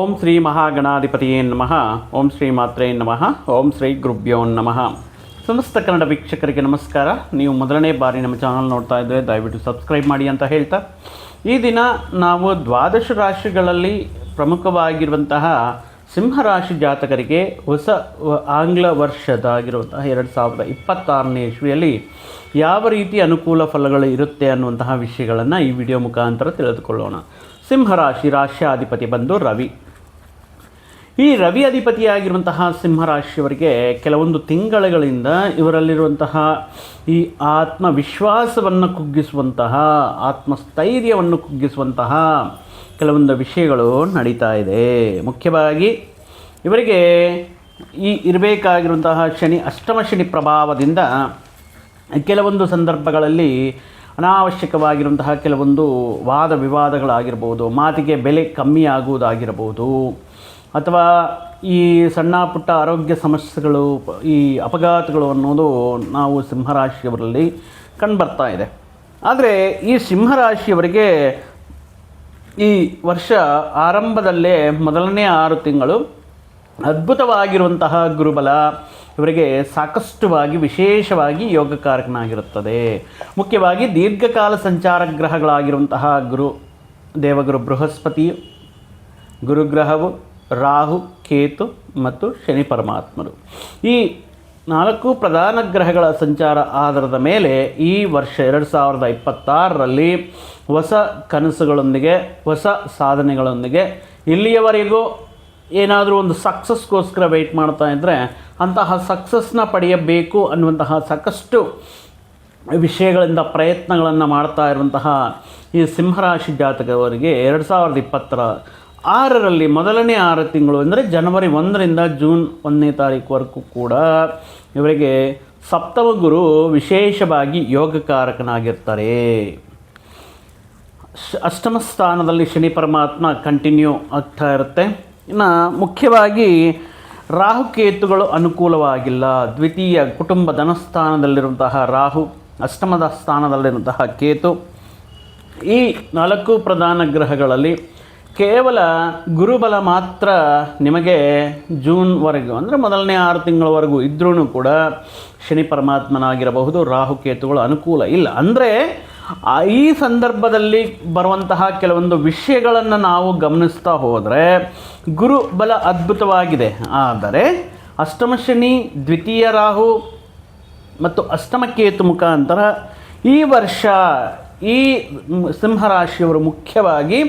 ಓಂ ಶ್ರೀ ಮಹಾಗಣಾಧಿಪತಿಯೇ ನಮಃ. ಓಂ ಶ್ರೀ ಮಾತ್ರೇ ನಮಃ. ಓಂ ಶ್ರೀ ಗುರುಭ್ಯೋ ನಮಃ. ಸಮಸ್ತ ಕನ್ನಡ ವೀಕ್ಷಕರಿಗೆ ನಮಸ್ಕಾರ. ನೀವು ಮೊದಲನೇ ಬಾರಿ ನಮ್ಮ ಚಾನಲ್ ನೋಡ್ತಾ ಇದ್ದರೆ ದಯವಿಟ್ಟು ಸಬ್ಸ್ಕ್ರೈಬ್ ಮಾಡಿ ಅಂತ ಹೇಳ್ತಾ, ಈ ದಿನ ನಾವು ದ್ವಾದಶ ರಾಶಿಗಳಲ್ಲಿ ಪ್ರಮುಖವಾಗಿರುವಂತಹ ಸಿಂಹರಾಶಿ ಜಾತಕರಿಗೆ ಹೊಸ ಆಂಗ್ಲ ವರ್ಷದಾಗಿರುವಂತಹ 2026ನೇ ಇಸ್ವಿಯಲ್ಲಿ ಯಾವ ರೀತಿ ಅನುಕೂಲ ಫಲಗಳು ಇರುತ್ತೆ ಅನ್ನುವಂತಹ ವಿಷಯಗಳನ್ನು ಈ ವಿಡಿಯೋ ಮುಖಾಂತರ ತಿಳಿದುಕೊಳ್ಳೋಣ. ಸಿಂಹರಾಶಿ ರಾಶ್ಯಾಧಿಪತಿ ಬಂದು ರವಿ. ಈ ರವಿ ಅಧಿಪತಿಯಾಗಿರುವಂತಹ ಸಿಂಹರಾಶಿಯವರಿಗೆ ಕೆಲವೊಂದು ತಿಂಗಳುಗಳಿಂದ ಇವರಲ್ಲಿರುವಂತಹ ಈ ಆತ್ಮವಿಶ್ವಾಸವನ್ನು ಕುಗ್ಗಿಸುವಂತಹ, ಆತ್ಮಸ್ಥೈರ್ಯವನ್ನು ಕುಗ್ಗಿಸುವಂತಹ ಕೆಲವೊಂದು ವಿಷಯಗಳು ನಡೀತಾ ಇದೆ. ಮುಖ್ಯವಾಗಿ ಇವರಿಗೆ ಇರಬೇಕಾಗಿರುವಂತಹ ಶನಿ, ಅಷ್ಟಮ ಶನಿ ಪ್ರಭಾವದಿಂದ ಕೆಲವೊಂದು ಸಂದರ್ಭಗಳಲ್ಲಿ ಅನಾವಶ್ಯಕವಾಗಿರುವಂತಹ ಕೆಲವೊಂದು ವಾದ ವಿವಾದಗಳಾಗಿರ್ಬೋದು, ಮಾತಿಗೆ ಬೆಲೆ ಕಮ್ಮಿ ಆಗುವುದಾಗಿರ್ಬೋದು, ಅಥವಾ ಈ ಸಣ್ಣ ಪುಟ್ಟ ಆರೋಗ್ಯ ಸಮಸ್ಯೆಗಳು, ಈ ಅಪಘಾತಗಳು ಅನ್ನೋದು ನಾವು ಸಿಂಹರಾಶಿಯವರಲ್ಲಿ ಕಂಡುಬರ್ತಾ ಇದೆ. ಆದರೆ ಈ ಸಿಂಹರಾಶಿಯವರಿಗೆ ಈ ವರ್ಷ ಆರಂಭದಲ್ಲೇ ಮೊದಲನೇ 6 ತಿಂಗಳು ಅದ್ಭುತವಾಗಿರುವಂತಹ ಗುರುಬಲ ಇವರಿಗೆ ಸಾಕಷ್ಟುವಾಗಿ ವಿಶೇಷವಾಗಿ ಯೋಗಕಾರಕನಾಗಿರುತ್ತದೆ. ಮುಖ್ಯವಾಗಿ ದೀರ್ಘಕಾಲ ಸಂಚಾರ ಗ್ರಹಗಳಾಗಿರುವಂತಹ ದೇವಗುರು ಬೃಹಸ್ಪತಿಯು, ಗುರುಗ್ರಹವು, ರಾಹು, ಕೇತು ಮತ್ತು ಶನಿ ಪರಮಾತ್ಮರು, ಈ 4 ಪ್ರಧಾನ ಗ್ರಹಗಳ ಸಂಚಾರ ಆಧಾರದ ಮೇಲೆ ಈ ವರ್ಷ 2026ರಲ್ಲಿ ಹೊಸ ಕನಸುಗಳೊಂದಿಗೆ, ಹೊಸ ಸಾಧನೆಗಳೊಂದಿಗೆ, ಇಲ್ಲಿಯವರೆಗೂ ಏನಾದರೂ ಒಂದು ಸಕ್ಸಸ್ಗೋಸ್ಕರ ವೆಯ್ಟ್ ಮಾಡ್ತಾ ಇದ್ದರೆ ಅಂತಹ ಸಕ್ಸಸ್ನ ಪಡೆಯಬೇಕು ಅನ್ನುವಂತಹ ಸಾಕಷ್ಟು ವಿಷಯಗಳಿಂದ ಪ್ರಯತ್ನಗಳನ್ನು ಮಾಡ್ತಾ ಇರುವಂತಹ ಈ ಸಿಂಹರಾಶಿ ಜಾತಕವರಿಗೆ 2026ರಲ್ಲಿ ಮೊದಲನೇ 6 ತಿಂಗಳು ಅಂದರೆ ಜನವರಿ 1ರಿಂದ ಜೂನ್ 1ನೇ ತಾರೀಕುವರೆಗೂ ಕೂಡ ಇವರಿಗೆ ಸಪ್ತಮ ಗುರು ವಿಶೇಷವಾಗಿ ಯೋಗಕಾರಕನಾಗಿರ್ತಾರೆ. ಅಷ್ಟಮ ಸ್ಥಾನದಲ್ಲಿ ಶನಿ ಪರಮಾತ್ಮ ಕಂಟಿನ್ಯೂ ಆಗ್ತಾ ಇರುತ್ತೆ. ಇನ್ನು ಮುಖ್ಯವಾಗಿ ರಾಹುಕೇತುಗಳು ಅನುಕೂಲವಾಗಿಲ್ಲ. ದ್ವಿತೀಯ ಕುಟುಂಬ ಧನಸ್ಥಾನದಲ್ಲಿರುವಂತಹ ರಾಹು, ಅಷ್ಟಮದ ಸ್ಥಾನದಲ್ಲಿರುವಂತಹ ಕೇತು, ಈ 4 ಪ್ರಧಾನ ಗ್ರಹಗಳಲ್ಲಿ ಕೇವಲ ಗುರುಬಲ ಮಾತ್ರ ನಿಮಗೆ ಜೂನ್ವರೆಗೂ ಅಂದರೆ ಮೊದಲನೇ 6 ತಿಂಗಳವರೆಗೂ ಇದ್ರೂ ಕೂಡ ಶನಿ ಪರಮಾತ್ಮನಾಗಿರಬಹುದು, ರಾಹುಕೇತುಗಳು ಅನುಕೂಲ ಇಲ್ಲ. ಅಂದರೆ ಈ ಸಂದರ್ಭದಲ್ಲಿ ಬರುವಂತಹ ಕೆಲವೊಂದು ವಿಷಯಗಳನ್ನು ನಾವು ಗಮನಿಸ್ತಾ ಹೋದರೆ ಗುರುಬಲ ಅದ್ಭುತವಾಗಿದೆ. ಆದರೆ ಅಷ್ಟಮ ಶನಿ, ದ್ವಿತೀಯ ರಾಹು ಮತ್ತು ಅಷ್ಟಮ ಕೇತು ಮುಖಾಂತರ ಈ ವರ್ಷ ಈ ಸಿಂಹರಾಶಿಯವರು ಮುಖ್ಯವಾಗಿ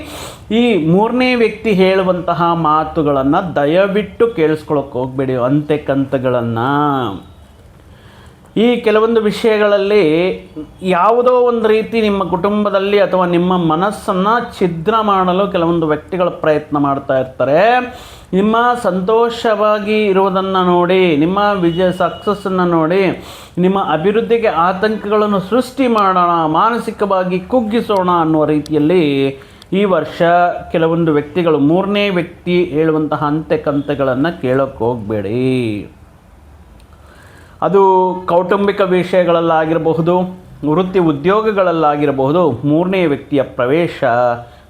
ಈ 3ನೇ ವ್ಯಕ್ತಿ ಹೇಳುವಂತಹ ಮಾತುಗಳನ್ನು ದಯವಿಟ್ಟು ಕೇಳಿಸ್ಕೊಳ್ಳೋಕೆ ಹೋಗಬೇಡಿ. ಅಂತೆ ಕಂತಗಳನ್ನು ಈ ಕೆಲವೊಂದು ವಿಷಯಗಳಲ್ಲಿ ಯಾವುದೋ ಒಂದು ರೀತಿ ನಿಮ್ಮ ಕುಟುಂಬದಲ್ಲಿ ಅಥವಾ ನಿಮ್ಮ ಮನಸ್ಸನ್ನು ಛಿದ್ರ ಮಾಡಲು ಕೆಲವೊಂದು ವ್ಯಕ್ತಿಗಳ ಪ್ರಯತ್ನ ಮಾಡ್ತಾ ಇರ್ತಾರೆ. ನಿಮ್ಮ ಸಂತೋಷವಾಗಿ ಇರುವುದನ್ನು ನೋಡಿ, ನಿಮ್ಮ ವಿಜಯ ಸಕ್ಸಸ್ಸನ್ನು ನೋಡಿ, ನಿಮ್ಮ ಅಭಿವೃದ್ಧಿಗೆ ಆತಂಕಗಳನ್ನು ಸೃಷ್ಟಿ ಮಾಡೋಣ, ಮಾನಸಿಕವಾಗಿ ಕುಗ್ಗಿಸೋಣ ಅನ್ನುವ ರೀತಿಯಲ್ಲಿ ಈ ವರ್ಷ ಕೆಲವೊಂದು ವ್ಯಕ್ತಿಗಳು 3ನೇ ವ್ಯಕ್ತಿ ಹೇಳುವಂತಹ ಅಂತೆ ಕಂತೆಗಳನ್ನು ಕೇಳೋಕ್ಕೆ ಹೋಗಬೇಡಿ. ಅದು ಕೌಟುಂಬಿಕ ವಿಷಯಗಳಲ್ಲಾಗಿರಬಹುದು, ವೃತ್ತಿ ಉದ್ಯೋಗಗಳಲ್ಲಾಗಿರಬಹುದು. 3ನೇ ವ್ಯಕ್ತಿಯ ಪ್ರವೇಶ,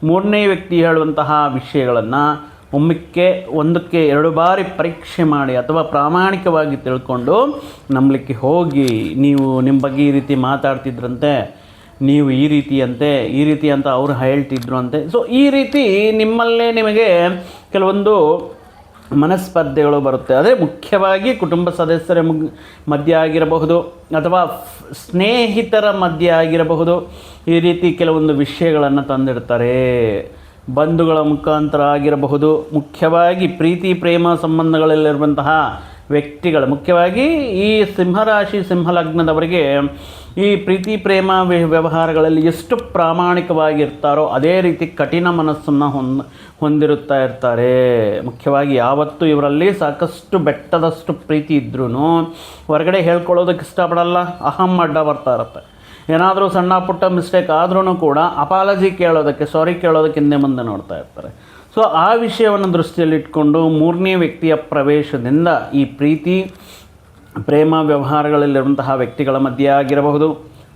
3ನೇ ವ್ಯಕ್ತಿ ಹೇಳುವಂತಹ ವಿಷಯಗಳನ್ನು ಒಂದಕ್ಕೆ 2 ಬಾರಿ ಪರೀಕ್ಷೆ ಮಾಡಿ ಅಥವಾ ಪ್ರಾಮಾಣಿಕವಾಗಿ ತಿಳ್ಕೊಂಡು ನಂಬಲಿಕ್ಕೆ ಹೋಗಿ. ನೀವು ನಿಮ್ಮ ಬಗ್ಗೆ ಈ ರೀತಿ ಮಾತಾಡ್ತಿದ್ರಂತೆ, ನೀವು ಈ ರೀತಿ ಅಂತ ಅವರು ಹೇಳ್ತಿದ್ರು ಅಂತೆ. ಸೊ ಈ ರೀತಿ ನಿಮ್ಮಲ್ಲೇ ನಿಮಗೆ ಕೆಲವೊಂದು ಮನಸ್ಪರ್ಧೆಗಳು ಬರುತ್ತೆ. ಅದೇ ಮುಖ್ಯವಾಗಿ ಕುಟುಂಬ ಸದಸ್ಯರ ಮಧ್ಯೆ ಆಗಿರಬಹುದು ಅಥವಾ ಸ್ನೇಹಿತರ ಮಧ್ಯೆ ಆಗಿರಬಹುದು. ಈ ರೀತಿ ಕೆಲವೊಂದು ವಿಷಯಗಳನ್ನು ತಂದಿಡ್ತಾರೆ. ಬಂಧುಗಳ ಮುಖಾಂತರ ಆಗಿರಬಹುದು. ಮುಖ್ಯವಾಗಿ ಪ್ರೀತಿ ಪ್ರೇಮ ಸಂಬಂಧಗಳಲ್ಲಿರುವಂತಹ ವ್ಯಕ್ತಿಗಳು, ಮುಖ್ಯವಾಗಿ ಈ ಸಿಂಹರಾಶಿ ಸಿಂಹಲಗ್ನದವರಿಗೆ ಈ ಪ್ರೀತಿ ಪ್ರೇಮ ವ್ಯವಹಾರಗಳಲ್ಲಿ ಎಷ್ಟು ಪ್ರಾಮಾಣಿಕವಾಗಿರ್ತಾರೋ ಅದೇ ರೀತಿ ಕಠಿಣ ಮನಸ್ಸನ್ನು ಹೊಂದಿರುತ್ತಾ ಇರ್ತಾರೆ. ಮುಖ್ಯವಾಗಿ ಯಾವತ್ತೂ ಇವರಲ್ಲಿ ಸಾಕಷ್ಟು ಬೆಟ್ಟದಷ್ಟು ಪ್ರೀತಿ ಇದ್ರೂ ಹೊರಗಡೆ ಹೇಳ್ಕೊಳ್ಳೋದಕ್ಕೆ ಇಷ್ಟಪಡಲ್ಲ. ಅಹಂ ಅಡ್ಡ ಬರ್ತಾ ಇರುತ್ತೆ. ಏನಾದರೂ ಸಣ್ಣ ಪುಟ್ಟ ಮಿಸ್ಟೇಕ್ ಆದ್ರೂ ಕೂಡ ಅಪಾಲಜಿ ಕೇಳೋದಕ್ಕೆ, ಸಾರಿ ಕೇಳೋದಕ್ಕೆ ಹಿಂದೆ ಮುಂದೆ ನೋಡ್ತಾ ಇರ್ತಾರೆ. ಸೊ ಆ ವಿಷಯವನ್ನು ದೃಷ್ಟಿಯಲ್ಲಿಟ್ಕೊಂಡು 3ನೇ ವ್ಯಕ್ತಿಯ ಪ್ರವೇಶದಿಂದ ಈ ಪ್ರೀತಿ ಪ್ರೇಮ ವ್ಯವಹಾರಗಳಲ್ಲಿರುವಂತಹ ವ್ಯಕ್ತಿಗಳ ಮಧ್ಯೆ ಆಗಿರಬಹುದು,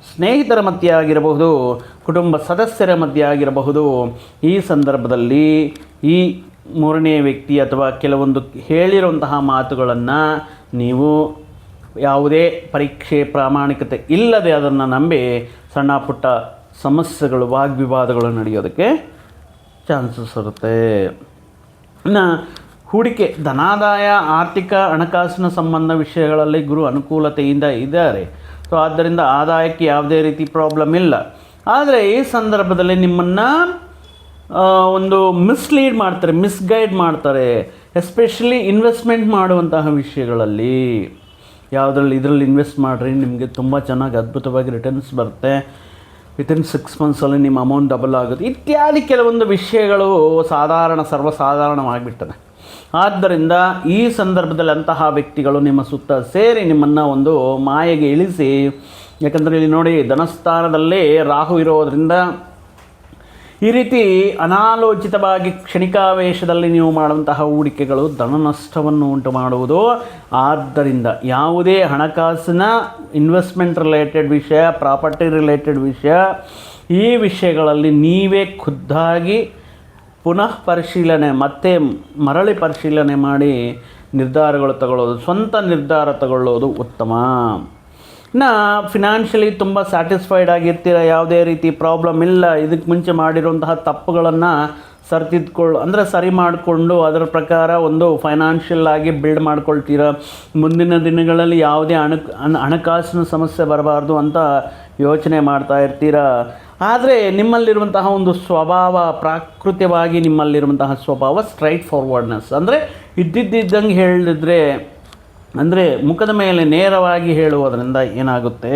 ಸ್ನೇಹಿತರ ಮಧ್ಯೆ ಆಗಿರಬಹುದು, ಕುಟುಂಬ ಸದಸ್ಯರ ಮಧ್ಯೆ ಆಗಿರಬಹುದು, ಈ ಸಂದರ್ಭದಲ್ಲಿ ಈ ಮೂರನೇ ವ್ಯಕ್ತಿ ಅಥವಾ ಕೆಲವೊಂದು ಹೇಳಿರುವಂತಹ ಮಾತುಗಳನ್ನು ನೀವು ಯಾವುದೇ ಪರೀಕ್ಷೆ ಪ್ರಾಮಾಣಿಕತೆ ಇಲ್ಲದೆ ಅದನ್ನು ನಂಬಿ ಸಣ್ಣ ಪುಟ್ಟ ಸಮಸ್ಯೆಗಳು ವಾಗ್ವಿವಾದಗಳು ನಡೆಯೋದಕ್ಕೆ ಚಾನ್ಸಸ್ ಇರುತ್ತೆ. ಇನ್ನು ಹೂಡಿಕೆ, ಧನಾದಾಯ, ಆರ್ಥಿಕ ಹಣಕಾಸಿನ ಸಂಬಂಧ ವಿಷಯಗಳಲ್ಲಿ ಗುರು ಅನುಕೂಲತೆಯಿಂದ ಇದ್ದಾರೆ. ಸೊ ಆದ್ದರಿಂದ ಆದಾಯಕ್ಕೆ ಯಾವುದೇ ರೀತಿ ಪ್ರಾಬ್ಲಮ್ ಇಲ್ಲ. ಆದರೆ ಈ ಸಂದರ್ಭದಲ್ಲಿ ನಿಮ್ಮನ್ನು ಒಂದು ಮಿಸ್ಲೀಡ್ ಮಾಡ್ತಾರೆ, ಮಿಸ್ಗೈಡ್ ಮಾಡ್ತಾರೆ. ಎಸ್ಪೆಷಲಿ ಇನ್ವೆಸ್ಟ್ಮೆಂಟ್ ಮಾಡುವಂತಹ ವಿಷಯಗಳಲ್ಲಿ ಇದರಲ್ಲಿ ಇನ್ವೆಸ್ಟ್ ಮಾಡಿರಿ, ನಿಮಗೆ ತುಂಬ ಚೆನ್ನಾಗಿ ಅದ್ಭುತವಾಗಿ ರಿಟರ್ನ್ಸ್ ಬರುತ್ತೆ, ವಿತಿನ್ 6 ಮಂತ್ಸಲ್ಲಿ ನಿಮ್ಮ ಅಮೌಂಟ್ ಡಬಲ್ ಆಗುತ್ತೆ ಇತ್ಯಾದಿ ಕೆಲವೊಂದು ವಿಷಯಗಳು ಸರ್ವಸಾಧಾರಣವಾಗಿಬಿಡ್ತದೆ. ಆದ್ದರಿಂದ ಈ ಸಂದರ್ಭದಲ್ಲಿ ಅಂತಹ ವ್ಯಕ್ತಿಗಳು ನಿಮ್ಮ ಸುತ್ತ ಸೇರಿ ನಿಮ್ಮನ್ನು ಒಂದು ಮಾಯೆಗೆ ಇಳಿಸಿ, ಯಾಕಂದರೆ ಇಲ್ಲಿ ನೋಡಿ ಧನಸ್ಥಾನದಲ್ಲೇ ರಾಹು ಇರೋದರಿಂದ ಈ ರೀತಿ ಅನಾಲೋಚಿತವಾಗಿ ಕ್ಷಣಿಕಾವೇಶದಲ್ಲಿ ನೀವು ಮಾಡುವಂತಹ ಹೂಡಿಕೆಗಳು ಧನ ನಷ್ಟವನ್ನು ಉಂಟು ಮಾಡುವುದು. ಆದ್ದರಿಂದ ಯಾವುದೇ ಹಣಕಾಸಿನ ಇನ್ವೆಸ್ಟ್ಮೆಂಟ್ ರಿಲೇಟೆಡ್ ವಿಷಯ, ಪ್ರಾಪರ್ಟಿ ರಿಲೇಟೆಡ್ ವಿಷಯ, ಈ ವಿಷಯಗಳಲ್ಲಿ ನೀವೇ ಖುದ್ದಾಗಿ ಪುನಃ ಪರಿಶೀಲನೆ ಮತ್ತೆ ಮರಳಿ ಪರಿಶೀಲನೆ ಮಾಡಿ ನಿರ್ಧಾರಗಳು ತಗೊಳ್ಳೋದು, ಸ್ವಂತ ನಿರ್ಧಾರ ತಗೊಳ್ಳೋದು ಉತ್ತಮ. ಇನ್ನು ಫಿನಾನ್ಷಿಯಲಿ ತುಂಬ ಸ್ಯಾಟಿಸ್ಫೈಡ್ ಆಗಿರ್ತೀರ, ಯಾವುದೇ ರೀತಿ ಪ್ರಾಬ್ಲಮ್ ಇಲ್ಲ. ಇದಕ್ಕೆ ಮುಂಚೆ ಮಾಡಿರುವಂತಹ ತಪ್ಪುಗಳನ್ನು ಸರಿ ಮಾಡಿಕೊಂಡು ಅದರ ಪ್ರಕಾರ ಒಂದು ಫೈನಾನ್ಷಿಯಲ್ ಆಗಿ ಬಿಲ್ಡ್ ಮಾಡ್ಕೊಳ್ತೀರ. ಮುಂದಿನ ದಿನಗಳಲ್ಲಿ ಯಾವುದೇ ಹಣಕಾಸಿನ ಸಮಸ್ಯೆ ಬರಬಾರ್ದು ಅಂತ ಯೋಚನೆ ಮಾಡ್ತಾ ಇರ್ತೀರ. ಆದರೆ ನಿಮ್ಮಲ್ಲಿರುವಂತಹ ಒಂದು ಸ್ವಭಾವ, ಪ್ರಾಕೃತಿಕವಾಗಿ ನಿಮ್ಮಲ್ಲಿರುವಂತಹ ಸ್ವಭಾವ ಸ್ಟ್ರೈಟ್ ಫಾರ್ವರ್ಡ್ನೆಸ್, ಅಂದರೆ ಇದ್ದಿದ್ದಂಗೆ ಹೇಳಿದ್ರೆ, ಅಂದರೆ ಮುಖದ ಮೇಲೆ ನೇರವಾಗಿ ಹೇಳುವುದರಿಂದ ಏನಾಗುತ್ತೆ,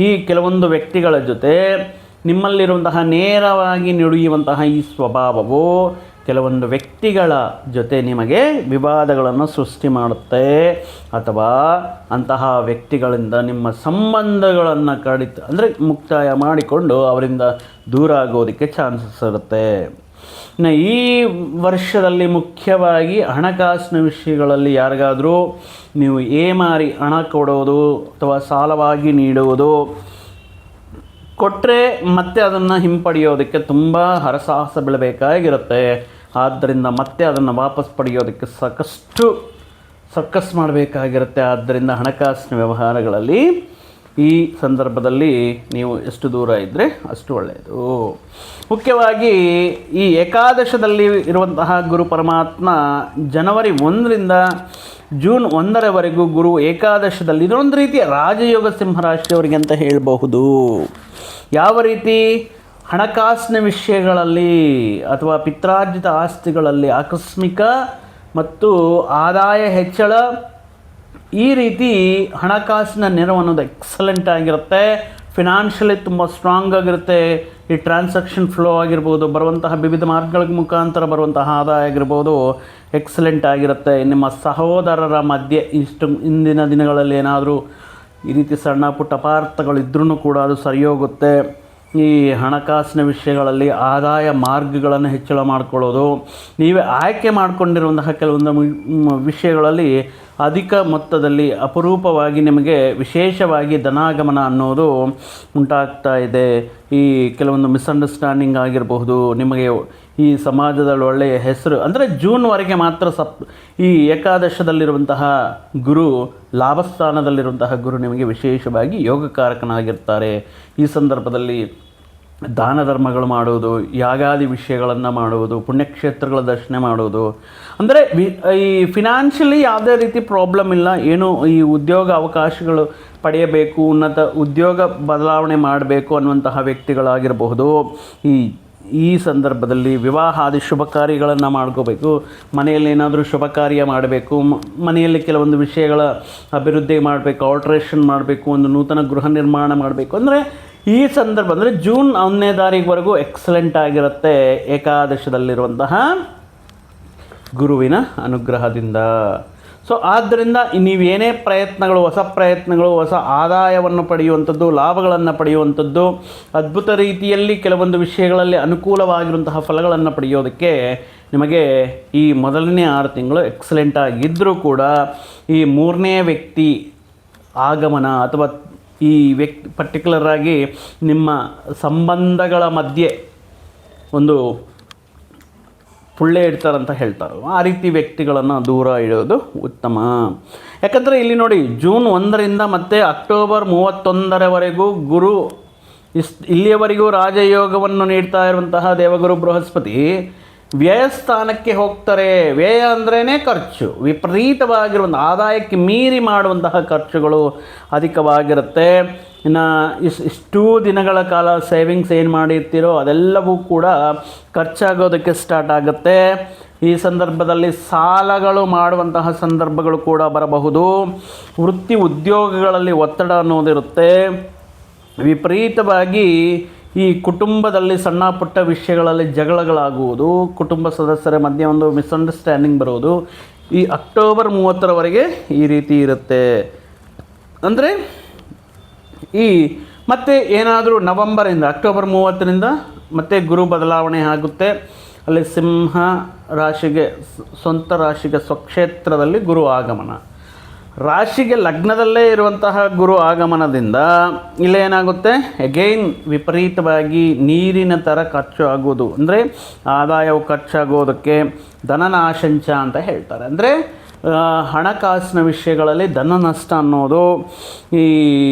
ಈ ಕೆಲವೊಂದು ವ್ಯಕ್ತಿಗಳ ಜೊತೆ ನಿಮ್ಮಲ್ಲಿರುವಂತಹ ನೇರವಾಗಿ ನುಡಿಯುವಂತಹ ಈ ಸ್ವಭಾವವು ಕೆಲವೊಂದು ವ್ಯಕ್ತಿಗಳ ಜೊತೆ ನಿಮಗೆ ವಿವಾದಗಳನ್ನು ಸೃಷ್ಟಿ ಮಾಡುತ್ತೆ, ಅಥವಾ ಅಂತಹ ವ್ಯಕ್ತಿಗಳಿಂದ ನಿಮ್ಮ ಸಂಬಂಧಗಳನ್ನು ಮುಕ್ತಾಯ ಮಾಡಿಕೊಂಡು ಅವರಿಂದ ದೂರ ಆಗೋದಕ್ಕೆ ಚಾನ್ಸಸ್ ಇರುತ್ತೆ. ಇನ್ನು ಈ ವರ್ಷದಲ್ಲಿ ಮುಖ್ಯವಾಗಿ ಹಣಕಾಸಿನ ವಿಷಯಗಳಲ್ಲಿ ಯಾರಿಗಾದರೂ ನೀವು ಏಮಾರಿ ಹಣ ಕೊಡೋದು ಅಥವಾ ಸಾಲವಾಗಿ ನೀಡುವುದು, ಕೊಟ್ಟರೆ ಮತ್ತೆ ಅದನ್ನು ಹಿಂಪಡೆಯೋದಕ್ಕೆ ತುಂಬ ಹರಸಾಹಸ ಬೀಳಬೇಕಾಗಿರುತ್ತೆ. ಆದ್ದರಿಂದ ಮತ್ತೆ ಅದನ್ನು ವಾಪಸ್ ಪಡೆಯೋದಕ್ಕೆ ಸಾಕಷ್ಟು ಸರ್ಕಸ್ ಮಾಡಬೇಕಾಗಿರುತ್ತೆ. ಆದ್ದರಿಂದ ಹಣಕಾಸಿನ ವ್ಯವಹಾರಗಳಲ್ಲಿ ಈ ಸಂದರ್ಭದಲ್ಲಿ ನೀವು ಎಷ್ಟು ದೂರ ಇದ್ದರೆ ಅಷ್ಟು ಒಳ್ಳೆಯದು. ಮುಖ್ಯವಾಗಿ ಈ ಏಕಾದಶದಲ್ಲಿ ಇರುವಂತಹ ಗುರು ಪರಮಾತ್ಮ ಜನವರಿ 1ರಿಂದ ಜೂನ್ 1ರವರೆಗೂ ಗುರು ಏಕಾದಶದಲ್ಲಿ ಇದೊಂದು ರೀತಿಯ ರಾಜಯೋಗ ಸಿಂಹರಾಶಿಯವರಿಗೆ ಅಂತ ಹೇಳಬಹುದು. ಯಾವ ರೀತಿ ಹಣಕಾಸಿನ ವಿಷಯಗಳಲ್ಲಿ ಅಥವಾ ಪಿತ್ರಾರ್ಜಿತ ಆಸ್ತಿಗಳಲ್ಲಿ ಆಕಸ್ಮಿಕ ಮತ್ತು ಆದಾಯ ಹೆಚ್ಚಳ, ಈ ರೀತಿ ಹಣಕಾಸಿನ ನೆರವು ಅನ್ನೋದು ಎಕ್ಸಲೆಂಟ್ ಆಗಿರುತ್ತೆ. ಫಿನಾನ್ಷಿಯಲಿ ತುಂಬ ಸ್ಟ್ರಾಂಗ್ ಆಗಿರುತ್ತೆ. ಈ ಟ್ರಾನ್ಸಾಕ್ಷನ್ ಫ್ಲೋ ಆಗಿರ್ಬೋದು, ಬರುವಂತಹ ವಿವಿಧ ಮಾರ್ಗಗಳ ಮುಖಾಂತರ ಬರುವಂತಹ ಆದಾಯ ಆಗಿರ್ಬೋದು, ಎಕ್ಸಲೆಂಟ್ ಆಗಿರುತ್ತೆ. ನಿಮ್ಮ ಸಹೋದರರ ಮಧ್ಯೆ ಇಂದಿನ ದಿನಗಳಲ್ಲಿ ಏನಾದರೂ ಈ ರೀತಿ ಸಣ್ಣ ಪುಟ್ಟ ಅಪಾರ್ಥಗಳಿದ್ರೂ ಕೂಡ ಅದು ಸರಿ ಹೋಗುತ್ತೆ. ಈ ಹಣಕಾಸಿನ ವಿಷಯಗಳಲ್ಲಿ ಆದಾಯ ಮಾರ್ಗಗಳನ್ನು ಹೆಚ್ಚಳ ಮಾಡಿಕೊಳ್ಳೋದು, ನೀವೇ ಆಯ್ಕೆ ಮಾಡಿಕೊಂಡಿರುವಂತಹ ಕೆಲವೊಂದು ವಿಷಯಗಳಲ್ಲಿ ಅಧಿಕ ಮೊತ್ತದಲ್ಲಿ ಅಪರೂಪವಾಗಿ ನಿಮಗೆ ವಿಶೇಷವಾಗಿ ಧನಾಗಮನ ಅನ್ನೋದು ಉಂಟಾಗ್ತಾ ಇದೆ. ಈ ಕೆಲವೊಂದು ಮಿಸ್ಅಂಡರ್ಸ್ಟ್ಯಾಂಡಿಂಗ್ ಆಗಿರಬಹುದು, ನಿಮಗೆ ಈ ಸಮಾಜದಲ್ಲಿ ಒಳ್ಳೆಯ ಹೆಸರು, ಅಂದರೆ ಜೂನ್ವರೆಗೆ ಮಾತ್ರ ಈ ಏಕಾದಶದಲ್ಲಿರುವಂತಹ ಗುರು, ಲಾಭಸ್ಥಾನದಲ್ಲಿರುವಂತಹ ಗುರು ನಿಮಗೆ ವಿಶೇಷವಾಗಿ ಯೋಗಕಾರಕನಾಗಿರ್ತಾರೆ. ಈ ಸಂದರ್ಭದಲ್ಲಿ ದಾನ ಧರ್ಮಗಳು ಮಾಡುವುದು, ಯಾಗಾದಿ ವಿಷಯಗಳನ್ನು ಮಾಡುವುದು, ಪುಣ್ಯಕ್ಷೇತ್ರಗಳ ದರ್ಶನ ಮಾಡುವುದು, ಅಂದರೆ ಈ ಫಿನಾನ್ಷಿಯಲಿ ಯಾವುದೇ ರೀತಿ ಪ್ರಾಬ್ಲಮ್ ಇಲ್ಲ. ಏನು ಈ ಉದ್ಯೋಗ ಅವಕಾಶಗಳು ಪಡೆಯಬೇಕು, ಉನ್ನತ ಉದ್ಯೋಗ ಬದಲಾವಣೆ ಮಾಡಬೇಕು ಅನ್ನುವಂತಹ ವ್ಯಕ್ತಿಗಳಾಗಿರಬಹುದು, ಈ ಸಂದರ್ಭದಲ್ಲಿ ವಿವಾಹಾದಿ ಶುಭ ಕಾರ್ಯಗಳನ್ನು ಮಾಡ್ಕೋಬೇಕು. ಮನೆಯಲ್ಲಿ ಏನಾದರೂ ಶುಭ ಕಾರ್ಯ ಮಾಡಬೇಕು, ಮನೆಯಲ್ಲಿ ಕೆಲವೊಂದು ವಿಷಯಗಳ ಅಭಿವೃದ್ಧಿ ಮಾಡಬೇಕು, ಆಲ್ಟ್ರೇಷನ್ ಮಾಡಬೇಕು, ಒಂದು ನೂತನ ಗೃಹ ನಿರ್ಮಾಣ ಮಾಡಬೇಕು. ಅಂದರೆ ಈ ಸಂದರ್ಭ ಅಂದರೆ ಜೂನ್ 1ನೇ ತಾರೀಕುವರೆಗೂ ಎಕ್ಸಲೆಂಟ್ ಆಗಿರುತ್ತೆ ಏಕಾದಶದಲ್ಲಿರುವಂತಹ ಗುರುವಿನ ಅನುಗ್ರಹದಿಂದ. ಸೊ ಆದ್ದರಿಂದ ನೀವೇನೇ ಪ್ರಯತ್ನಗಳು, ಹೊಸ ಪ್ರಯತ್ನಗಳು, ಹೊಸ ಆದಾಯವನ್ನು ಪಡೆಯುವಂಥದ್ದು, ಲಾಭಗಳನ್ನು ಪಡೆಯುವಂಥದ್ದು, ಅದ್ಭುತ ರೀತಿಯಲ್ಲಿ ಕೆಲವೊಂದು ವಿಷಯಗಳಲ್ಲಿ ಅನುಕೂಲವಾಗಿರುವಂತಹ ಫಲಗಳನ್ನು ಪಡೆಯೋದಕ್ಕೆ ನಿಮಗೆ ಈ ಮೊದಲನೇ 6 ತಿಂಗಳು ಎಕ್ಸಲೆಂಟ್ ಆಗಿದ್ದರೂ ಕೂಡ ಈ 3ನೇ ವ್ಯಕ್ತಿ ಆಗಮನ ಅಥವಾ ಈ ವ್ಯಕ್ತಿ ಪರ್ಟಿಕ್ಯುಲರ್ ಆಗಿ ನಿಮ್ಮ ಸಂಬಂಧಗಳ ಮಧ್ಯೆ ಒಂದು ಪುಳ್ಳೆ ಇಡ್ತಾರಂತ ಹೇಳ್ತಾರೆ. ಆ ರೀತಿ ವ್ಯಕ್ತಿಗಳನ್ನು ದೂರ ಇಡೋದು ಉತ್ತಮ. ಯಾಕಂದರೆ ಇಲ್ಲಿ ನೋಡಿ, ಜೂನ್ 1ರಿಂದ ಮತ್ತು ಅಕ್ಟೋಬರ್ 31ರವರೆಗೂ ಗುರು ಇಲ್ಲಿಯವರೆಗೂ ರಾಜಯೋಗವನ್ನು ನೀಡ್ತಾ ಇರುವಂತಹ ದೇವಗುರು ಬೃಹಸ್ಪತಿ ವ್ಯಯಸ್ಥಾನಕ್ಕೆ ಹೋಗ್ತಾರೆ. ವ್ಯಯ ಅಂದ್ರೇ ಖರ್ಚು, ವಿಪರೀತವಾಗಿರುವಂಥ ಆದಾಯಕ್ಕೆ ಮೀರಿ ಮಾಡುವಂತಹ ಖರ್ಚುಗಳು ಅಧಿಕವಾಗಿರುತ್ತೆ. ಇನ್ನು ಇಷ್ಟೂ ದಿನಗಳ ಕಾಲ ಸೇವಿಂಗ್ಸ್ ಏನು ಮಾಡಿರ್ತೀರೋ ಅದೆಲ್ಲವೂ ಕೂಡ ಖರ್ಚಾಗೋದಕ್ಕೆ ಸ್ಟಾರ್ಟ್ ಆಗುತ್ತೆ. ಈ ಸಂದರ್ಭದಲ್ಲಿ ಸಾಲಗಳು ಮಾಡುವಂತಹ ಸಂದರ್ಭಗಳು ಕೂಡ ಬರಬಹುದು. ವೃತ್ತಿ ಉದ್ಯೋಗಗಳಲ್ಲಿ ಒತ್ತಡ ಅನ್ನೋದಿರುತ್ತೆ. ವಿಪರೀತವಾಗಿ ಈ ಕುಟುಂಬದಲ್ಲಿ ಸಣ್ಣ ಪುಟ್ಟ ವಿಷಯಗಳಲ್ಲಿ ಜಗಳಗಳಾಗುವುದು, ಕುಟುಂಬ ಸದಸ್ಯರ ಮಧ್ಯೆ ಒಂದು ಮಿಸ್ಅಂಡರ್ಸ್ಟ್ಯಾಂಡಿಂಗ್ ಬರುವುದು ಈ ಅಕ್ಟೋಬರ್ 30ರವರೆಗೆ ಈ ರೀತಿ ಇರುತ್ತೆ. ಅಂದರೆ ಮತ್ತೆ ಏನಾದರೂ ನವಂಬರಿಂದ ಅಕ್ಟೋಬರ್ 30ರಿಂದ ಮತ್ತೆ ಗುರು ಬದಲಾವಣೆ ಆಗುತ್ತೆ. ಅಲ್ಲಿ ಸಿಂಹ ರಾಶಿಗೆ, ಸ್ವಂತ ರಾಶಿಗೆ ಸ್ವಕ್ಷೇತ್ರದಲ್ಲಿ ಗುರು ಆಗಮನ, ರಾಶಿಗೆ ಲಗ್ನದಲ್ಲೇ ಇರುವಂತಹ ಗುರು ಆಗಮನದಿಂದ ಇಲ್ಲೇನಾಗುತ್ತೆ, ಅಗೈನ್ ವಿಪರೀತವಾಗಿ ನೀರಿನ ಥರ ಖರ್ಚು ಆಗೋದು. ಅಂದರೆ ಆದಾಯವು ಖರ್ಚಾಗೋದಕ್ಕೆ ಧನನಾಶಂಚ ಅಂತ ಹೇಳ್ತಾರೆ. ಅಂದರೆ ಹಣಕಾಸಿನ ವಿಷಯಗಳಲ್ಲಿ ಧನ ನಷ್ಟ ಅನ್ನೋದು ಈ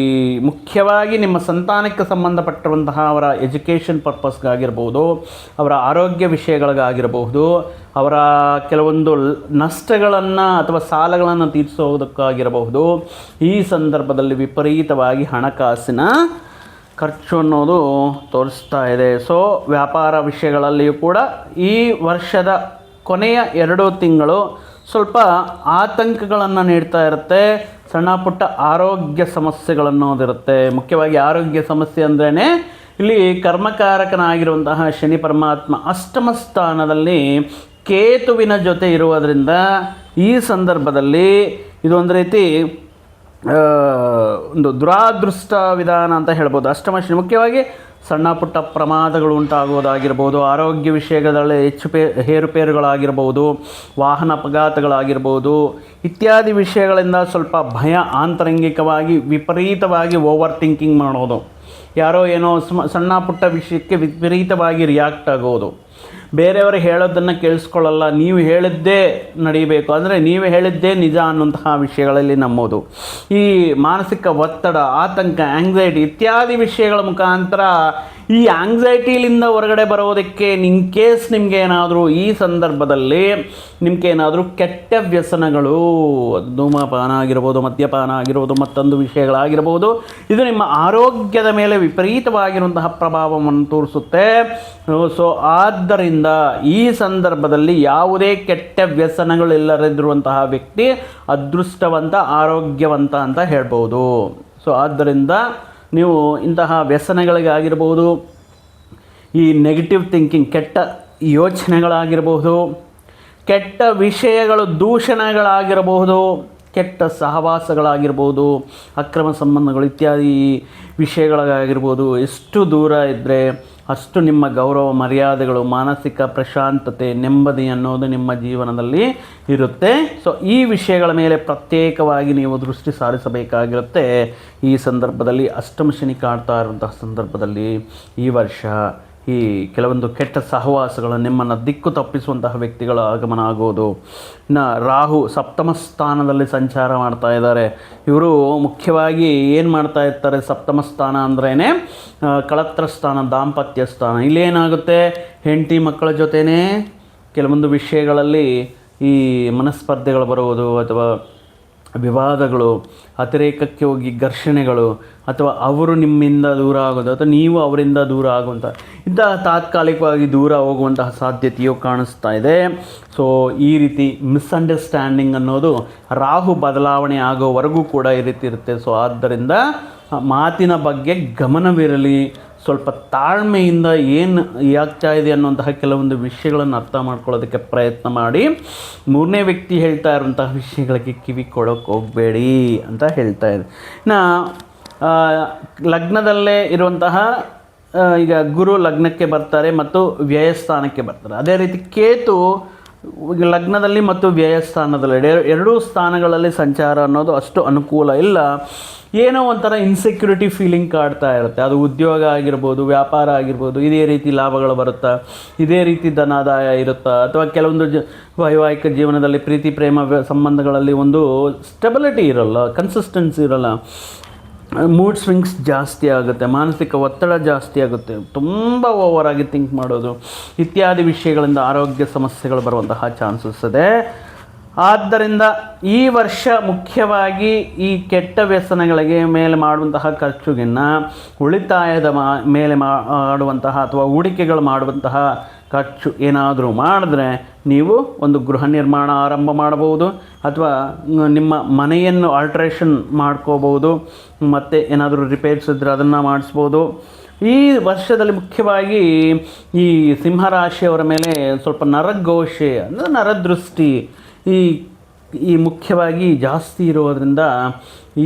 ಮುಖ್ಯವಾಗಿ ನಿಮ್ಮ ಸಂತಾನಕ್ಕೆ ಸಂಬಂಧಪಟ್ಟಿರುವಂತಹ ಅವರ ಎಜುಕೇಷನ್ ಪರ್ಪಸ್ಗಾಗಿರ್ಬೋದು, ಅವರ ಆರೋಗ್ಯ ವಿಷಯಗಳಿಗಾಗಿರಬಹುದು, ಅವರ ಕೆಲವೊಂದು ನಷ್ಟಗಳನ್ನು ಅಥವಾ ಸಾಲಗಳನ್ನು ತೀರಿಸೋದಕ್ಕಾಗಿರಬಹುದು. ಈ ಸಂದರ್ಭದಲ್ಲಿ ವಿಪರೀತವಾಗಿ ಹಣಕಾಸಿನ ಖರ್ಚು ಅನ್ನೋದು ತೋರಿಸ್ತಾ ಇದೆ. ಸೊ ವ್ಯಾಪಾರ ವಿಷಯಗಳಲ್ಲಿಯೂ ಕೂಡ ಈ ವರ್ಷದ ಕೊನೆಯ 2 ತಿಂಗಳು ಸ್ವಲ್ಪ ಆತಂಕಗಳನ್ನು ನೀಡ್ತಾ ಇರುತ್ತೆ. ಸಣ್ಣ ಪುಟ್ಟ ಆರೋಗ್ಯ ಸಮಸ್ಯೆಗಳನ್ನೋದಿರುತ್ತೆ. ಮುಖ್ಯವಾಗಿ ಆರೋಗ್ಯ ಸಮಸ್ಯೆ ಅಂದ್ರೇ ಇಲ್ಲಿ ಕರ್ಮಕಾರಕನಾಗಿರುವಂತಹ ಶನಿ ಪರಮಾತ್ಮ ಅಷ್ಟಮ ಸ್ಥಾನದಲ್ಲಿ ಕೇತುವಿನ ಜೊತೆ ಇರುವುದರಿಂದ ಈ ಸಂದರ್ಭದಲ್ಲಿ ಇದೊಂದು ರೀತಿ ಒಂದು ದುರಾದೃಷ್ಟ ವಿಧಾನ ಅಂತ ಹೇಳ್ಬೋದು. ಅಷ್ಟಮ ಶನಿ ಮುಖ್ಯವಾಗಿ ಸಣ್ಣ ಪುಟ್ಟ ಪ್ರಮಾದಗಳು ಉಂಟಾಗುವುದಾಗಿರ್ಬೋದು, ಆರೋಗ್ಯ ವಿಷಯಗಳಲ್ಲಿ ಹೇರುಪೇರುಗಳಾಗಿರ್ಬೋದು, ವಾಹನ ಅಪಘಾತಗಳಾಗಿರ್ಬೋದು ಇತ್ಯಾದಿ ವಿಷಯಗಳಿಂದ ಸ್ವಲ್ಪ ಭಯ, ಆಂತರಂಗಿಕವಾಗಿ ವಿಪರೀತವಾಗಿ ಓವರ್ ಥಿಂಕಿಂಗ್ ಮಾಡೋದು, ಯಾರೋ ಏನೋ ಸಣ್ಣ ಪುಟ್ಟ ವಿಷಯಕ್ಕೆ ವಿಪರೀತವಾಗಿ ರಿಯಾಕ್ಟ್ ಆಗೋದು, ಬೇರೆಯವರು ಹೇಳೋದನ್ನು ಕೇಳಿಸ್ಕೊಳ್ಳಲ್ಲ, ನೀವು ಹೇಳಿದ್ದೇ ನಡೀಬೇಕು, ಅಂದರೆ ನೀವು ಹೇಳಿದ್ದೇ ನಿಜ ಅನ್ನುವಂತಹ ವಿಷಯಗಳಲ್ಲಿ ನಂಬೋದು. ಈ ಮಾನಸಿಕ ಒತ್ತಡ, ಆತಂಕ, ಆಂಗ್ಸೈಟಿ ಇತ್ಯಾದಿ ವಿಷಯಗಳ ಮುಖಾಂತರ ಈ ಆಂಗ್ಸೈಟಿಲಿಂದ ಹೊರಗಡೆ ಬರೋದಕ್ಕೆ ಇನ್ ಕೇಸ್ ನಿಮಗೆ ಏನಾದರೂ ಈ ಸಂದರ್ಭದಲ್ಲಿ ನಿಮಗೇನಾದರೂ ಕೆಟ್ಟ ವ್ಯಸನಗಳು, ಧೂಮಪಾನ ಆಗಿರ್ಬೋದು, ಮದ್ಯಪಾನ ಆಗಿರ್ಬೋದು, ಮತ್ತೊಂದು ವಿಷಯಗಳಾಗಿರ್ಬೋದು, ಇದು ನಿಮ್ಮ ಆರೋಗ್ಯದ ಮೇಲೆ ವಿಪರೀತವಾಗಿರುವಂತಹ ಪ್ರಭಾವವನ್ನು ತೋರಿಸುತ್ತೆ. ಸೊ ಆದ್ದರಿಂದ ಈ ಸಂದರ್ಭದಲ್ಲಿ ಯಾವುದೇ ಕೆಟ್ಟ ವ್ಯಸನಗಳಿಲ್ಲದಿರುವಂತಹ ವ್ಯಕ್ತಿ ಅದೃಷ್ಟವಂತ, ಆರೋಗ್ಯವಂತ ಅಂತ ಹೇಳ್ಬೋದು. ಸೊ ಆದ್ದರಿಂದ ನೀವು ಇಂತಹ ವ್ಯಸನಗಳಿಗಾಗಿರ್ಬೋದು, ಈ ನೆಗೆಟಿವ್ ಥಿಂಕಿಂಗ್, ಕೆಟ್ಟ ಯೋಚನೆಗಳಾಗಿರಬಹುದು, ಕೆಟ್ಟ ವಿಷಯಗಳು, ದೂಷಣೆಗಳಾಗಿರಬಹುದು, ಕೆಟ್ಟ ಸಹವಾಸಗಳಾಗಿರ್ಬೋದು, ಅಕ್ರಮ ಸಂಬಂಧಗಳು ಇತ್ಯಾದಿ ವಿಷಯಗಳಾಗಿರ್ಬೋದು, ಎಷ್ಟು ದೂರ ಇದ್ದರೆ ಅಷ್ಟು ನಿಮ್ಮ ಗೌರವ ಮರ್ಯಾದೆಗಳು, ಮಾನಸಿಕ ಪ್ರಶಾಂತತೆ, ನೆಮ್ಮದಿ ಅನ್ನೋದು ನಿಮ್ಮ ಜೀವನದಲ್ಲಿ ಇರುತ್ತೆ. ಸೊ ಈ ವಿಷಯಗಳ ಮೇಲೆ ಪ್ರತ್ಯೇಕವಾಗಿ ನೀವು ದೃಷ್ಟಿ ಸಾರಿಸಬೇಕಾಗಿರುತ್ತೆ. ಈ ಸಂದರ್ಭದಲ್ಲಿ ಅಷ್ಟಮ ಶನಿ ಕಾಡ್ತಾ ಇರುವಂತಹ ಸಂದರ್ಭದಲ್ಲಿ ಈ ವರ್ಷ ಈ ಕೆಲವೊಂದು ಕೆಟ್ಟ ಸಹವಾಸಗಳು ನಿಮ್ಮನ್ನು ದಿಕ್ಕು ತಪ್ಪಿಸುವಂತಹ ವ್ಯಕ್ತಿಗಳ ಆಗಮನ ಆಗೋದು. ಇನ್ನು ರಾಹು ಸಪ್ತಮ ಸ್ಥಾನದಲ್ಲಿ ಸಂಚಾರ ಮಾಡ್ತಾ ಇದ್ದಾರೆ. ಇವರು ಮುಖ್ಯವಾಗಿ ಏನು ಮಾಡ್ತಾ ಇರ್ತಾರೆ, ಸಪ್ತಮ ಸ್ಥಾನ ಅಂದ್ರೇ ಕಳತ್ರ ಸ್ಥಾನ, ದಾಂಪತ್ಯ ಸ್ಥಾನ. ಇಲ್ಲೇನಾಗುತ್ತೆ, ಹೆಂಡತಿ ಮಕ್ಕಳ ಜೊತೆನೇ ಕೆಲವೊಂದು ವಿಷಯಗಳಲ್ಲಿ ಈ ಮನಸ್ಪರ್ಧೆಗಳು ಬರುವುದು, ಅಥವಾ ವಿವಾದಗಳು, ಅತಿರೇಕಕ್ಕೆ ಹೋಗಿ ಘರ್ಷಣೆಗಳು, ಅಥವಾ ಅವರು ನಿಮ್ಮಿಂದ ದೂರ ಆಗೋದು, ಅಥವಾ ನೀವು ಅವರಿಂದ ದೂರ ಆಗುವಂಥ ಇಂತಹ ತಾತ್ಕಾಲಿಕವಾಗಿ ದೂರ ಹೋಗುವಂತಹ ಸಾಧ್ಯತೆಯು ಕಾಣಿಸ್ತಾ ಇದೆ. ಸೊ ಈ ರೀತಿ ಮಿಸ್ಅಂಡರ್ಸ್ಟ್ಯಾಂಡಿಂಗ್ ಅನ್ನೋದು ರಾಹು ಬದಲಾವಣೆ ಆಗೋವರೆಗೂ ಕೂಡ ಈ ರೀತಿ ಇರುತ್ತೆ. ಸೊ ಆದ್ದರಿಂದ ಮಾತಿನ ಬಗ್ಗೆ ಗಮನವಿರಲಿ, ಸ್ವಲ್ಪ ತಾಳ್ಮೆಯಿಂದ ಏನು ಆಗ್ತಾ ಇದೆ ಅನ್ನುವಂತಹ ಕೆಲವೊಂದು ವಿಷಯಗಳನ್ನು ಅರ್ಥ ಮಾಡ್ಕೊಳ್ಳೋದಕ್ಕೆ ಪ್ರಯತ್ನ ಮಾಡಿ. ಮೂರನೇ ವ್ಯಕ್ತಿ ಹೇಳ್ತಾ ಇರುವಂತಹ ವಿಷಯಗಳಿಗೆ ಕಿವಿ ಕೊಡೋಕ್ಕೆ ಹೋಗಬೇಡಿ ಅಂತ ಹೇಳ್ತಾ ಇದೆ. ಇನ್ನು ಲಗ್ನದಲ್ಲೇ ಇರುವಂತಹ ಈಗ ಗುರು ಲಗ್ನಕ್ಕೆ ಬರ್ತಾರೆ ಮತ್ತು ವ್ಯಯಸ್ಥಾನಕ್ಕೆ ಬರ್ತಾರೆ. ಅದೇ ರೀತಿ ಕೇತು ಲಗ್ನದಲ್ಲಿ ಮತ್ತು ವ್ಯಯಸ್ಥಾನದಲ್ಲಿ ಎರಡೂ ಸ್ಥಾನಗಳಲ್ಲಿ ಸಂಚಾರ ಅನ್ನೋದು ಅಷ್ಟು ಅನುಕೂಲ ಇಲ್ಲ. ಏನೋ ಒಂಥರ ಇನ್ಸೆಕ್ಯೂರಿಟಿ ಫೀಲಿಂಗ್ ಕಾಡ್ತಾ ಇರುತ್ತೆ. ಅದು ಉದ್ಯೋಗ ಆಗಿರ್ಬೋದು, ವ್ಯಾಪಾರ ಆಗಿರ್ಬೋದು, ಇದೇ ರೀತಿ ಲಾಭಗಳು ಬರುತ್ತಾ, ಇದೇ ರೀತಿ ಧನಾದಾಯ ಇರುತ್ತಾ, ಅಥವಾ ಕೆಲವೊಂದು ವೈವಾಹಿಕ ಜೀವನದಲ್ಲಿ ಪ್ರೀತಿ ಪ್ರೇಮ ಸಂಬಂಧಗಳಲ್ಲಿ ಒಂದು ಸ್ಟೆಬಿಲಿಟಿ ಇರೋಲ್ಲ, ಕನ್ಸಿಸ್ಟೆನ್ಸಿ ಇರೋಲ್ಲ, ಮೂಡ್ ಸ್ವಿಂಗ್ಸ್ ಜಾಸ್ತಿ ಆಗುತ್ತೆ, ಮಾನಸಿಕ ಒತ್ತಡ ಜಾಸ್ತಿ ಆಗುತ್ತೆ, ತುಂಬ ಓವರಾಗಿ ಥಿಂಕ್ ಮಾಡೋದು ಇತ್ಯಾದಿ ವಿಷಯಗಳಿಂದ ಆರೋಗ್ಯ ಸಮಸ್ಯೆಗಳು ಬರುವಂತಹ ಚಾನ್ಸಸ್ ಇದೆ. ಆದ್ದರಿಂದ ಈ ವರ್ಷ ಮುಖ್ಯವಾಗಿ ಈ ಕೆಟ್ಟ ವ್ಯಸನಗಳಿಗೆ ಮೇಲೆ ಮಾಡುವಂತಹ ಖರ್ಚುಗಿನ್ನ ಉಳಿತಾಯದ ಮೇಲೆ ಮಾಡುವಂತಹ ಅಥವಾ ಹೂಡಿಕೆಗಳು ಮಾಡುವಂತಹ ಖರ್ಚು ಏನಾದರೂ ಮಾಡಿದ್ರೆ ನೀವು ಒಂದು ಗೃಹ ನಿರ್ಮಾಣ ಆರಂಭ ಮಾಡಬಹುದು, ಅಥವಾ ನಿಮ್ಮ ಮನೆಯನ್ನು ಆಲ್ಟ್ರೇಷನ್ ಮಾಡ್ಕೋಬೋದು, ಮತ್ತು ಏನಾದರೂ ರಿಪೇರ್ಸ್ ಇದ್ದರೆ ಅದನ್ನು ಮಾಡಿಸ್ಬೋದು. ಈ ವರ್ಷದಲ್ಲಿ ಮುಖ್ಯವಾಗಿ ಈ ಸಿಂಹರಾಶಿಯವರ ಮೇಲೆ ಸ್ವಲ್ಪ ನರಘೋಷೆ ಅಂದರೆ ನರದೃಷ್ಟಿ ಈ ಮುಖ್ಯವಾಗಿ ಜಾಸ್ತಿ ಇರೋದರಿಂದ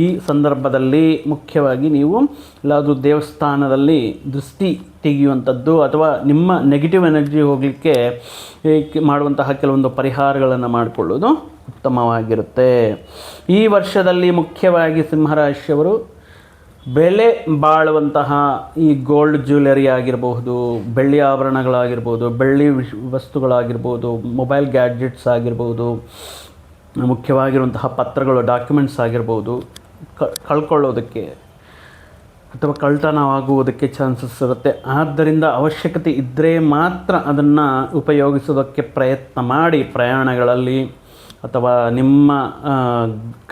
ಈ ಸಂದರ್ಭದಲ್ಲಿ ಮುಖ್ಯವಾಗಿ ನೀವು ಎಲ್ಲಾದರೂ ದೇವಸ್ಥಾನದಲ್ಲಿ ದೃಷ್ಟಿ ತೆಗೆಯುವಂಥದ್ದು ಅಥವಾ ನಿಮ್ಮ ನೆಗೆಟಿವ್ ಎನರ್ಜಿ ಹೋಗಲಿಕ್ಕೆ ಮಾಡುವಂತಹ ಕೆಲವೊಂದು ಪರಿಹಾರಗಳನ್ನು ಮಾಡಿಕೊಳ್ಳೋದು ಉತ್ತಮವಾಗಿರುತ್ತೆ. ಈ ವರ್ಷದಲ್ಲಿ ಮುಖ್ಯವಾಗಿ ಸಿಂಹರಾಶಿಯವರು ಬೆಲೆ ಬಾಳುವಂತಹ ಈ ಗೋಲ್ಡ್ ಜ್ಯುವೆಲರಿ ಆಗಿರಬಹುದು, ಬೆಳ್ಳಿ ಆಭರಣಗಳಾಗಿರ್ಬೋದು, ಬೆಳ್ಳಿ ವಸ್ತುಗಳಾಗಿರ್ಬೋದು, ಮೊಬೈಲ್ ಗ್ಯಾಡ್ಜೆಟ್ಸ್ ಆಗಿರ್ಬೋದು, ಮುಖ್ಯವಾಗಿರುವಂತಹ ಪತ್ರಗಳು ಡಾಕ್ಯುಮೆಂಟ್ಸ್ ಆಗಿರ್ಬೋದು, ಕಳ್ಕೊಳ್ಳೋದಕ್ಕೆ ಅಥವಾ ಕಳ್ತನವಾಗುವುದಕ್ಕೆ ಚಾನ್ಸಸ್ ಇರುತ್ತೆ. ಆದ್ದರಿಂದ ಅವಶ್ಯಕತೆ ಇದ್ದರೆ ಮಾತ್ರ ಅದನ್ನು ಉಪಯೋಗಿಸೋದಕ್ಕೆ ಪ್ರಯತ್ನ ಮಾಡಿ. ಪ್ರಯಾಣಗಳಲ್ಲಿ ಅಥವಾ ನಿಮ್ಮ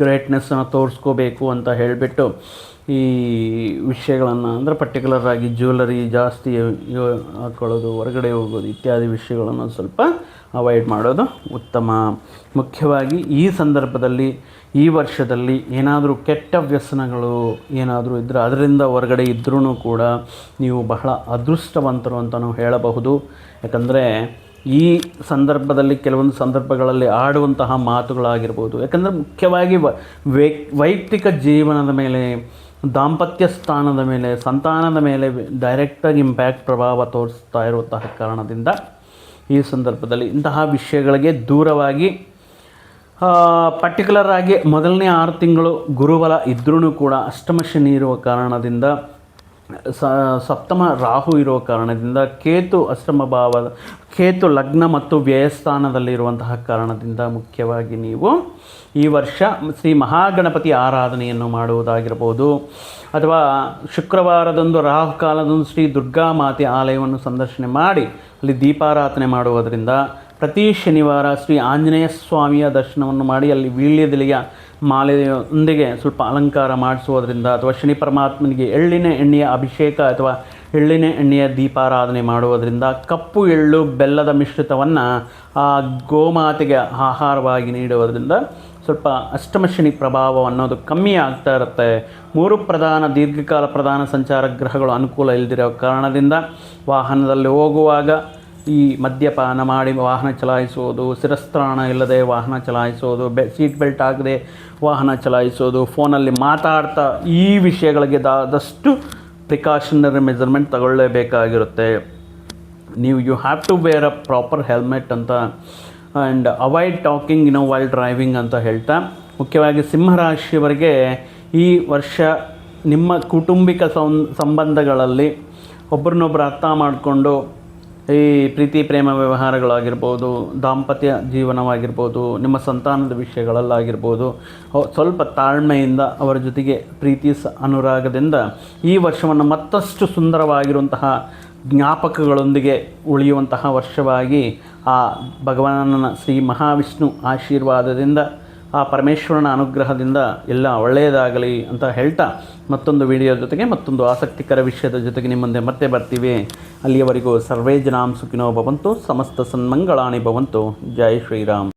ಗ್ರೇಟ್ನೆಸ್ಸನ್ನು ತೋರಿಸ್ಕೋಬೇಕು ಅಂತ ಹೇಳಿಬಿಟ್ಟು ಈ ವಿಷಯಗಳನ್ನು ಅಂದರೆ ಪರ್ಟಿಕ್ಯುಲರ್ ಆಗಿ ಜ್ಯುವೆಲರಿ ಜಾಸ್ತಿ ಹಾಕ್ಕೊಳ್ಳೋದು, ಹೊರಗಡೆ ಹೋಗೋದು ಇತ್ಯಾದಿ ವಿಷಯಗಳನ್ನು ಸ್ವಲ್ಪ ಅವಾಯ್ಡ್ ಮಾಡೋದು ಉತ್ತಮ. ಮುಖ್ಯವಾಗಿ ಈ ಸಂದರ್ಭದಲ್ಲಿ ಈ ವರ್ಷದಲ್ಲಿ ಏನಾದರೂ ಕೆಟ್ಟ ವ್ಯಸನಗಳು ಏನಾದರೂ ಇದ್ದರೆ ಅದರಿಂದ ಹೊರಗಡೆ ಇದ್ದರೂ ಕೂಡ ನೀವು ಬಹಳ ಅದೃಷ್ಟವಂತರು ಅಂತಲೂ ಹೇಳಬಹುದು. ಯಾಕಂದರೆ ಈ ಸಂದರ್ಭದಲ್ಲಿ ಕೆಲವೊಂದು ಸಂದರ್ಭಗಳಲ್ಲಿ ಆಡುವಂತಹ ಮಾತುಗಳಾಗಿರ್ಬೋದು, ಯಾಕಂದರೆ ಮುಖ್ಯವಾಗಿ ವೈಯಕ್ತಿಕ ಜೀವನದ ಮೇಲೆ, ದಾಂಪತ್ಯ ಸ್ಥಾನದ ಮೇಲೆ, ಸಂತಾನದ ಮೇಲೆ ಡೈರೆಕ್ಟಾಗಿ ಇಂಪ್ಯಾಕ್ಟ್ ಪ್ರಭಾವ ತೋರಿಸ್ತಾ ಇರುವಂತಹ ಕಾರಣದಿಂದ ಈ ಸಂದರ್ಭದಲ್ಲಿ ಇಂತಹ ವಿಷಯಗಳಿಗೆ ದೂರವಾಗಿ, ಪರ್ಟಿಕ್ಯುಲರ್ ಆಗಿ ಮೊದಲನೇ 6 ತಿಂಗಳು ಗುರುಬಲ ಇದ್ರೂ ಕೂಡ ಅಷ್ಟಮ ಶನಿ ಇರುವ ಕಾರಣದಿಂದ, ಸಪ್ತಮ ರಾಹು ಇರೋ ಕಾರಣದಿಂದ, ಕೇತು ಲಗ್ನ ಮತ್ತು ವ್ಯಯಸ್ಥಾನದಲ್ಲಿರುವಂತಹ ಕಾರಣದಿಂದ ಮುಖ್ಯವಾಗಿ ನೀವು ಈ ವರ್ಷ ಶ್ರೀ ಮಹಾಗಣಪತಿ ಆರಾಧನೆಯನ್ನು ಮಾಡುವುದಾಗಿರ್ಬೋದು, ಅಥವಾ ಶುಕ್ರವಾರದಂದು ರಾಹುಕಾಲದಂದು ಶ್ರೀ ದುರ್ಗಾ ಮಾತೆ ಆಲಯವನ್ನು ಸಂದರ್ಶನೆ ಮಾಡಿ ಅಲ್ಲಿ ದೀಪಾರಾಧನೆ ಮಾಡುವುದರಿಂದ, ಪ್ರತಿ ಶನಿವಾರ ಶ್ರೀ ಆಂಜನೇಯ ಸ್ವಾಮಿಯ ದರ್ಶನವನ್ನು ಮಾಡಿ ಅಲ್ಲಿ ವೀಳ್ಯದೆಲೆಯ ಮಾಲೆಯೊಂದಿಗೆ ಸ್ವಲ್ಪ ಅಲಂಕಾರ ಮಾಡಿಸುವುದರಿಂದ, ಅಥವಾ ಶನಿ ಪರಮಾತ್ಮನಿಗೆ ಎಳ್ಳಿನ ಎಣ್ಣೆಯ ಅಭಿಷೇಕ ಅಥವಾ ಎಳ್ಳಿನ ಎಣ್ಣೆಯ ದೀಪಾರಾಧನೆ ಮಾಡುವುದರಿಂದ, ಕಪ್ಪು ಎಳ್ಳು ಬೆಲ್ಲದ ಮಿಶ್ರಿತವನ್ನು ಆ ಗೋಮಾತೆಗೆ ಆಹಾರವಾಗಿ ನೀಡುವುದರಿಂದ ಸ್ವಲ್ಪ ಅಷ್ಟಮ ಶನಿ ಪ್ರಭಾವ ಅನ್ನೋದು ಕಮ್ಮಿ ಆಗ್ತಾ ಇರುತ್ತೆ. 3 ಪ್ರಧಾನ ದೀರ್ಘಕಾಲ ಪ್ರಧಾನ ಸಂಚಾರ ಗ್ರಹಗಳು ಅನುಕೂಲ ಇಲ್ಲದಿರೋ ಕಾರಣದಿಂದ ವಾಹನದಲ್ಲಿ ಹೋಗುವಾಗ ಈ ಮದ್ಯಪಾನ ಮಾಡಿ ವಾಹನ ಚಲಾಯಿಸುವುದು, ಶಿರಸ್ತ್ರಾಣ ಇಲ್ಲದೆ ವಾಹನ ಚಲಾಯಿಸೋದು, ಸೀಟ್ ಬೆಲ್ಟ್ ಆಗದೆ ವಾಹನ ಚಲಾಯಿಸೋದು, ಫೋನಲ್ಲಿ ಮಾತಾಡ್ತಾ ಈ ವಿಷಯಗಳಿಗೆ ಆದಷ್ಟು ಪ್ರಿಕಾಷನರಿ ಮೆಜರ್ಮೆಂಟ್ ತಗೊಳ್ಳೇಬೇಕಾಗಿರುತ್ತೆ. ನೀವು you have to wear a proper helmet ಅಂತ and avoid talking while driving ಅಂತ ಹೇಳ್ತಾ, ಮುಖ್ಯವಾಗಿ ಸಿಂಹರಾಶಿಯವರಿಗೆ ಈ ವರ್ಷ ನಿಮ್ಮ ಕೌಟುಂಬಿಕ ಸಂಬಂಧಗಳಲ್ಲಿ ಒಬ್ಬರನ್ನೊಬ್ಬರು ಅರ್ಥ ಮಾಡಿಕೊಂಡು ಈ ಪ್ರೀತಿ ಪ್ರೇಮ ವ್ಯವಹಾರಗಳಾಗಿರ್ಬೋದು, ದಾಂಪತ್ಯ ಜೀವನವಾಗಿರ್ಬೋದು, ನಿಮ್ಮ ಸಂತಾನದ ವಿಷಯಗಳಲ್ಲಾಗಿರ್ಬೋದು, ಸ್ವಲ್ಪ ತಾಳ್ಮೆಯಿಂದ ಅವರ ಜೊತೆಗೆ ಪ್ರೀತಿ ಅನುರಾಗದಿಂದ ಈ ವರ್ಷವನ್ನು ಮತ್ತಷ್ಟು ಸುಂದರವಾಗಿರುವಂತಹ ಜ್ಞಾಪಕಗಳೊಂದಿಗೆ ಉಳಿಯುವಂತಹ ವರ್ಷವಾಗಿ ಆ ಭಗವಾನನ ಶ್ರೀ ಮಹಾವಿಷ್ಣು ಆಶೀರ್ವಾದದಿಂದ, ಆ ಪರಮೇಶ್ವರನ ಅನುಗ್ರಹದಿಂದ ಎಲ್ಲ ಒಳ್ಳೆಯದಾಗಲಿ ಅಂತ ಹೇಳ್ತಾ, ಮತ್ತೊಂದು ವಿಡಿಯೋ ಜೊತೆಗೆ ಮತ್ತೊಂದು ಆಸಕ್ತಿಕರ ವಿಷಯದ ಜೊತೆಗೆ ನಿಮ್ಮ ಮುಂದೆ ಮತ್ತೆ ಬರ್ತೀವಿ. ಅಲ್ಲಿಯವರೆಗೂ ಸರ್ವೇ ಜನಾಂ ಸುಖಿನೋ ಭವಂತು, ಸಮಸ್ತ ಸನ್ಮಂಗಳಾನಿ ಭವಂತು. ಜೈ ಶ್ರೀರಾಮ್.